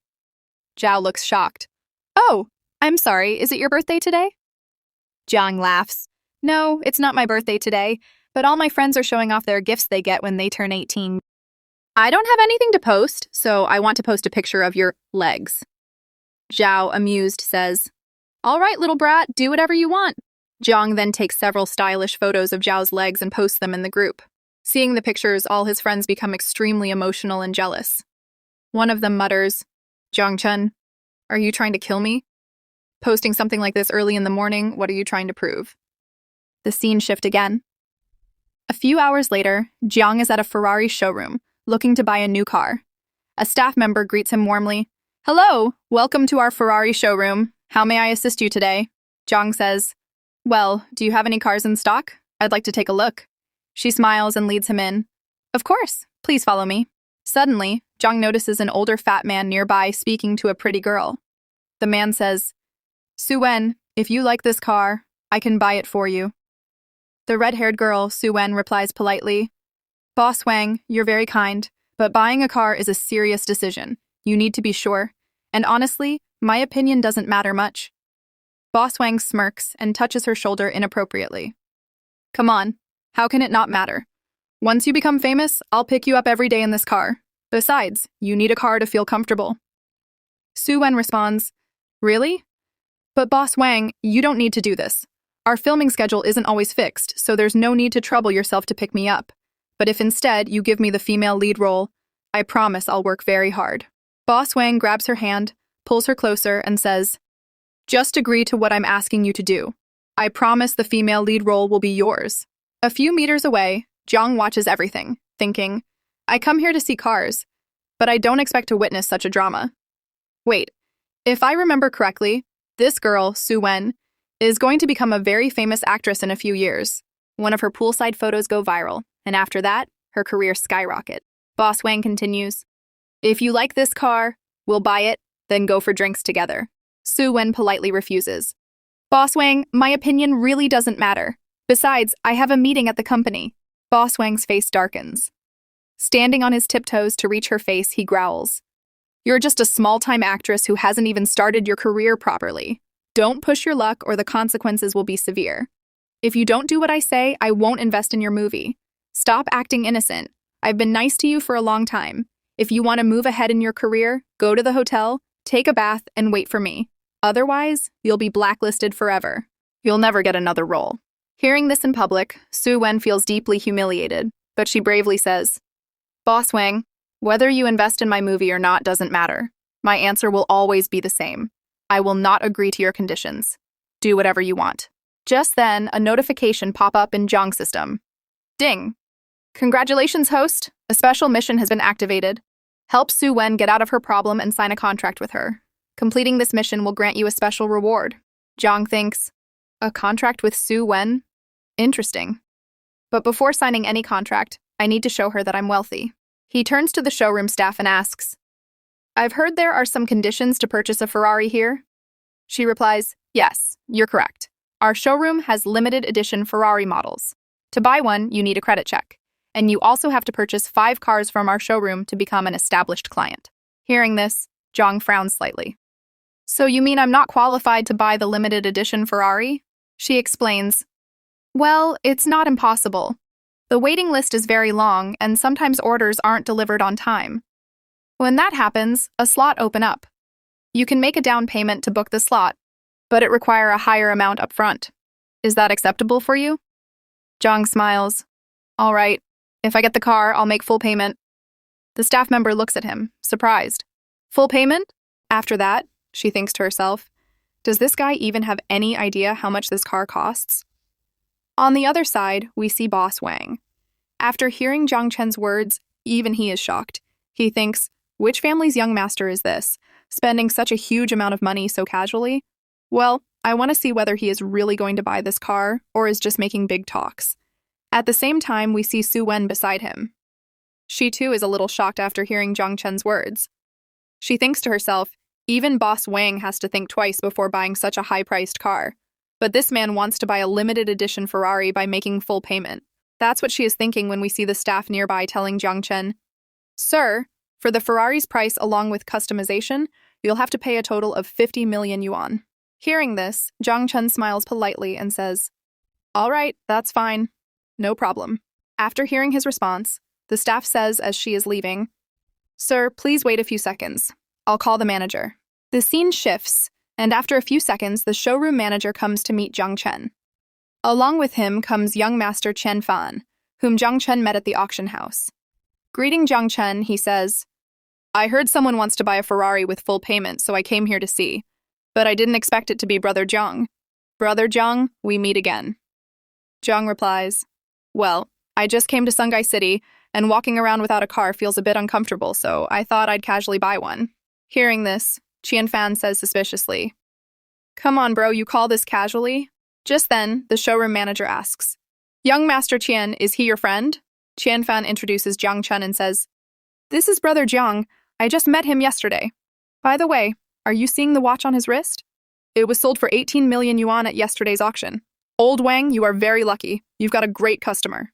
Zhao looks shocked. Oh, I'm sorry, is it your birthday today? Jiang laughs. No, it's not my birthday today, but all my friends are showing off their gifts they get when they turn 18. I don't have anything to post, so I want to post a picture of your legs. Zhao, amused, says, All right, little brat, do whatever you want. Jiang then takes several stylish photos of Zhao's legs and posts them in the group. Seeing the pictures, all his friends become extremely emotional and jealous. One of them mutters, Jiang Cheng, are you trying to kill me? Posting something like this early in the morning, what are you trying to prove? The scene shifts again. A few hours later, Jiang is at a Ferrari showroom, looking to buy a new car. A staff member greets him warmly. Hello, welcome to our Ferrari showroom. How may I assist you today? Jiang says, Well, do you have any cars in stock? I'd like to take a look. She smiles and leads him in. Of course, please follow me. Suddenly, Jiang notices an older fat man nearby speaking to a pretty girl. The man says, Su-wen, if you like this car, I can buy it for you. The red-haired girl, Su-wen, replies politely, Boss Wang, you're very kind, but buying a car is a serious decision. You need to be sure. And honestly, my opinion doesn't matter much. Boss Wang smirks and touches her shoulder inappropriately. Come on, how can it not matter? Once you become famous, I'll pick you up every day in this car. Besides, you need a car to feel comfortable. Su-wen responds, Really? But Boss Wang, you don't need to do this. Our filming schedule isn't always fixed, so there's no need to trouble yourself to pick me up. But if instead you give me the female lead role, I promise I'll work very hard. Boss Wang grabs her hand, pulls her closer, and says, Just agree to what I'm asking you to do. I promise the female lead role will be yours. A few meters away, Jiang watches everything, thinking, I come here to see cars, but I don't expect to witness such a drama. Wait, if I remember correctly, this girl, Su-wen, is going to become a very famous actress in a few years. One of her poolside photos go viral, and after that, her career skyrocket. Boss Wang continues, "If you like this car, we'll buy it, then go for drinks together." Su Wen politely refuses. "Boss Wang, my opinion really doesn't matter. Besides, I have a meeting at the company." Boss Wang's face darkens. Standing on his tiptoes to reach her face, he growls, "You're just a small-time actress who hasn't even started your career properly. Don't push your luck or the consequences will be severe. If you don't do what I say, I won't invest in your movie. Stop acting innocent. I've been nice to you for a long time. If you want to move ahead in your career, go to the hotel, take a bath, and wait for me. Otherwise, you'll be blacklisted forever. You'll never get another role." Hearing this in public, Su Wen feels deeply humiliated, but she bravely says, "Boss Wang, whether you invest in my movie or not doesn't matter. My answer will always be the same. I will not agree to your conditions. Do whatever you want." Just then, a notification pop up in Jiang system. Ding! "Congratulations, host. A special mission has been activated. Help Su Wen get out of her problem and sign a contract with her. Completing this mission will grant you a special reward." Jiang thinks, "A contract with Su Wen? Interesting. But before signing any contract, I need to show her that I'm wealthy." He turns to the showroom staff and asks, "I've heard there are some conditions to purchase a Ferrari here?" She replies, "Yes, you're correct. Our showroom has limited edition Ferrari models. To buy one, you need a credit check. And you also have to purchase 5 cars from our showroom to become an established client." Hearing this, Jiang frowns slightly. "So you mean I'm not qualified to buy the limited edition Ferrari?" She explains, "Well, it's not impossible. The waiting list is very long, and sometimes orders aren't delivered on time. When that happens, a slot opens up. You can make a down payment to book the slot, but it requires a higher amount up front. Is that acceptable for you?" Jiang smiles. "All right. If I get the car, I'll make full payment." The staff member looks at him, surprised. "Full payment?" After that, she thinks to herself, does this guy even have any idea how much this car costs? On the other side, we see Boss Wang. After hearing Jiang Chen's words, even he is shocked. He thinks, which family's young master is this, spending such a huge amount of money so casually? Well, I want to see whether he is really going to buy this car or is just making big talks. At the same time, we see Su Wen beside him. She too is a little shocked after hearing Jiang Chen's words. She thinks to herself, even Boss Wang has to think twice before buying such a high-priced car. But this man wants to buy a limited edition Ferrari by making full payment. That's what she is thinking when we see the staff nearby telling Jiang Chen, "Sir, for the Ferrari's price along with customization, you'll have to pay a total of 50 million yuan. Hearing this, Jiang Chen smiles politely and says, "All right, that's fine. No problem." After hearing his response, the staff says as she is leaving, "Sir, please wait a few seconds. I'll call the manager." The scene shifts, and after a few seconds, the showroom manager comes to meet Jiang Chen. Along with him comes young master Chen Fan, whom Jiang Chen met at the auction house. Greeting Jiang Chen, he says, "I heard someone wants to buy a Ferrari with full payment, so I came here to see. But I didn't expect it to be Brother Jiang. Brother Jiang, we meet again." Jiang replies, "Well, I just came to Sungai City, and walking around without a car feels a bit uncomfortable, so I thought I'd casually buy one." Hearing this, Qian Fan says suspiciously, "Come on, bro, you call this casually?" Just then, the showroom manager asks, "Young Master Qian, is he your friend?" Qian Fan introduces Jiang Chen and says, "This is Brother Jiang. I just met him yesterday. By the way, are you seeing the watch on his wrist? It was sold for 18 million yuan at yesterday's auction. Old Wang, you are very lucky. You've got a great customer."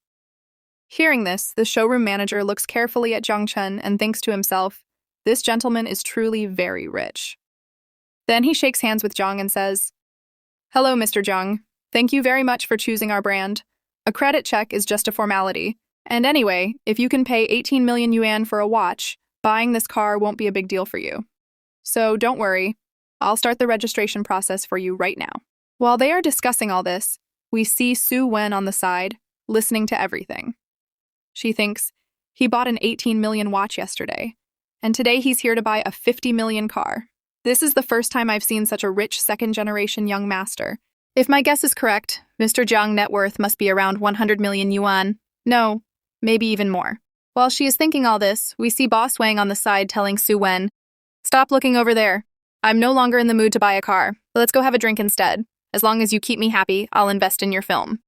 Hearing this, the showroom manager looks carefully at Jiang Chen and thinks to himself, this gentleman is truly very rich. Then he shakes hands with Jiang and says, "Hello, Mr. Jiang. Thank you very much for choosing our brand. A credit check is just a formality. And anyway, if you can pay 18 million yuan for a watch, buying this car won't be a big deal for you. So don't worry. I'll start the registration process for you right now." While they are discussing all this, we see Su Wen on the side, listening to everything. She thinks, he bought an 18 million watch yesterday, and today he's here to buy a 50 million car. This is the first time I've seen such a rich second-generation young master. If my guess is correct, Mr. Jiang net worth must be around 100 million yuan. No, maybe even more. While she is thinking all this, we see Boss Wang on the side telling Su Wen, "Stop looking over there. I'm no longer in the mood to buy a car. Let's go have a drink instead. As long as you keep me happy, I'll invest in your film."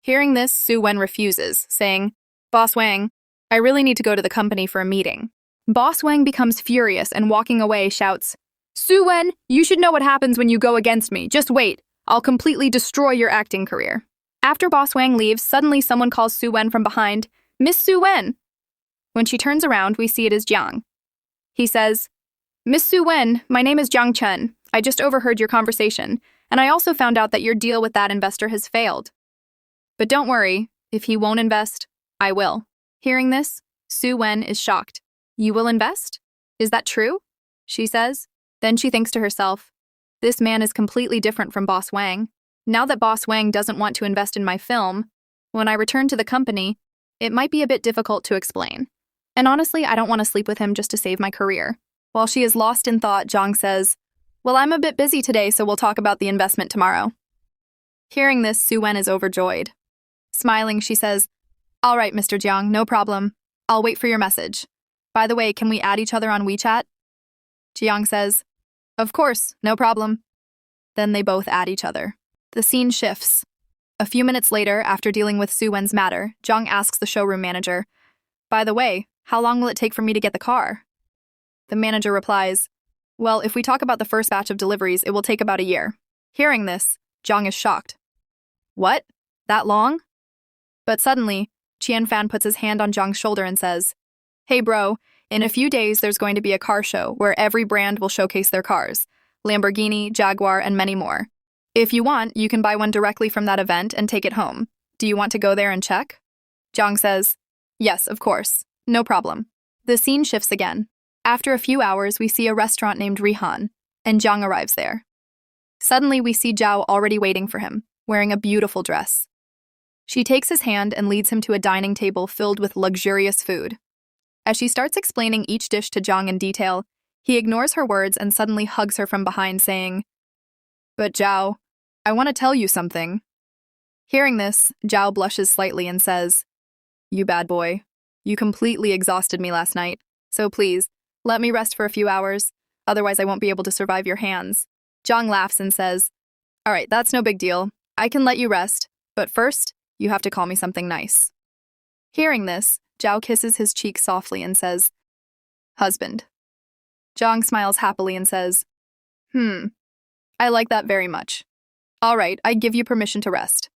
Hearing this, Su Wen refuses, saying, "Boss Wang, I really need to go to the company for a meeting. Boss Wang becomes furious and walking away shouts, Su-wen, you should know what happens when you go against me. Just wait. I'll completely destroy your acting career. After Boss Wang leaves, suddenly someone calls Su-wen from behind, Miss Su-wen. When she turns around, we see it is Jiang. He says, Miss Su-wen, my name is Jiang Cheng. I just overheard your conversation, and I also found out that your deal with that investor has failed. But don't worry, if he won't invest, I will. Hearing this, Su-wen is shocked. You will invest? Is that true? She says. Then she thinks to herself, this man is completely different from Boss Wang. Now that Boss Wang doesn't want to invest in my film, when I return to the company, it might be a bit difficult to explain. And honestly, I don't want to sleep with him just to save my career. While she is lost in thought, Jiang says, well, I'm a bit busy today, so we'll talk about the investment tomorrow. Hearing this, Su-wen is overjoyed. Smiling, she says, all right, Mr. Jiang, no problem. I'll wait for your message. By the way, can we add each other on WeChat? Jiang says, of course, no problem. Then they both add each other. The scene shifts. A few minutes later, after dealing with Su-wen's matter, Jiang asks the showroom manager, by the way, how long will it take for me to get the car? The manager replies, well, if we talk about the first batch of deliveries, it will take about a year. Hearing this, Jiang is shocked. What? That long? But suddenly, Qian Fan puts his hand on Jiang's shoulder and says, hey bro, in a few days there's going to be a car show where every brand will showcase their cars, Lamborghini, Jaguar, and many more. If you want, you can buy one directly from that event and take it home. Do you want to go there and check? Jiang says, yes, of course. No problem. The scene shifts again. After a few hours, we see a restaurant named Rihan, and Jiang arrives there. Suddenly, we see Zhao already waiting for him, wearing a beautiful dress. She takes his hand and leads him to a dining table filled with luxurious food. As she starts explaining each dish to Jiang in detail, he ignores her words and suddenly hugs her from behind, saying, but Zhao, I want to tell you something. Hearing this, Zhao blushes slightly and says, you bad boy. You completely exhausted me last night, so please, let me rest for a few hours, otherwise I won't be able to survive your hands. Jiang laughs and says, all right, that's no big deal. I can let you rest, but first, you have to call me something nice. Hearing this, Zhao kisses his cheek softly and says, husband. Jiang smiles happily and says, I like that very much. All right, I give you permission to rest.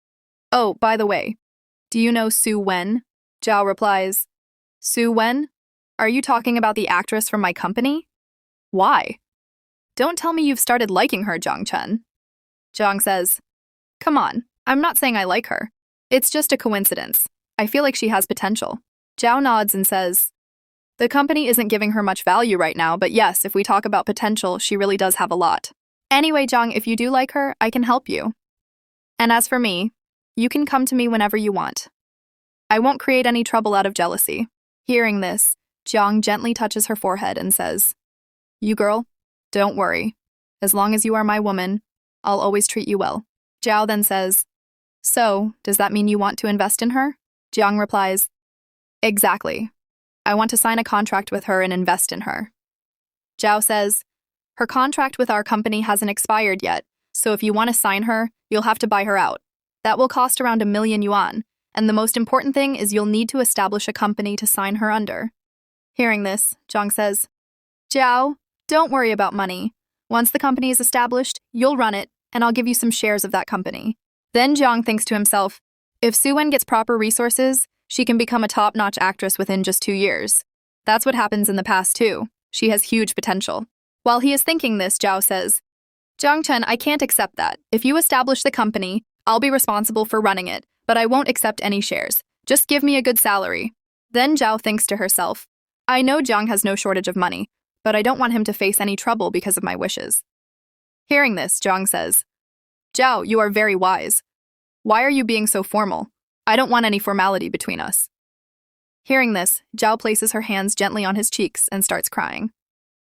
Oh, by the way, do you know Su-wen? Zhao replies, Su-wen? Are you talking about the actress from my company? Why? Don't tell me you've started liking her, Jiang Cheng. Jiang says, come on, I'm not saying I like her. It's just a coincidence. I feel like she has potential. Zhao nods and says, the company isn't giving her much value right now, but yes, if we talk about potential, she really does have a lot. Anyway, Jiang, if you do like her, I can help you. And as for me, you can come to me whenever you want. I won't create any trouble out of jealousy. Hearing this, Jiang gently touches her forehead and says, you girl, don't worry. As long as you are my woman, I'll always treat you well. Zhao then says, so, does that mean you want to invest in her? Jiang replies, exactly. I want to sign a contract with her and invest in her. Zhao says, her contract with our company hasn't expired yet, so if you want to sign her, you'll have to buy her out. That will cost around 1 million yuan, and the most important thing is you'll need to establish a company to sign her under. Hearing this, Jiang says, Zhao, don't worry about money. Once the company is established, you'll run it, and I'll give you some shares of that company. Then Jiang thinks to himself, if Su-wen gets proper resources, she can become a top-notch actress within just 2 years. That's what happens in the past too. She has huge potential. While he is thinking this, Zhao says, Jiang Cheng, I can't accept that. If you establish the company, I'll be responsible for running it, but I won't accept any shares. Just give me a good salary. Then Zhao thinks to herself, I know Jiang has no shortage of money, but I don't want him to face any trouble because of my wishes. Hearing this, Jiang says, Zhao, you are very wise. Why are you being so formal? I don't want any formality between us. Hearing this, Zhao places her hands gently on his cheeks and starts crying.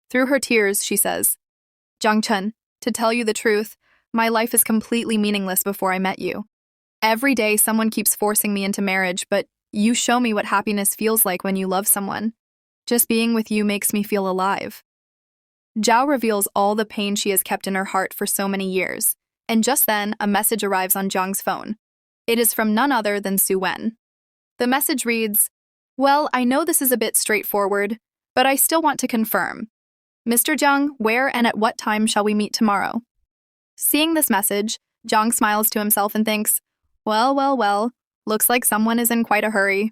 Through her tears, she says, Jiang Cheng, to tell you the truth, my life is completely meaningless before I met you. Every day someone keeps forcing me into marriage, but you show me what happiness feels like when you love someone. Just being with you makes me feel alive. Zhao reveals all the pain she has kept in her heart for so many years, and just then a message arrives on Jiang's phone. It is from none other than Su-wen. The message reads, Well, I know this is a bit straightforward, but I still want to confirm. Mr. Jiang, where and at what time shall we meet tomorrow? Seeing this message, Jiang smiles to himself and thinks, well, looks like someone is in quite a hurry.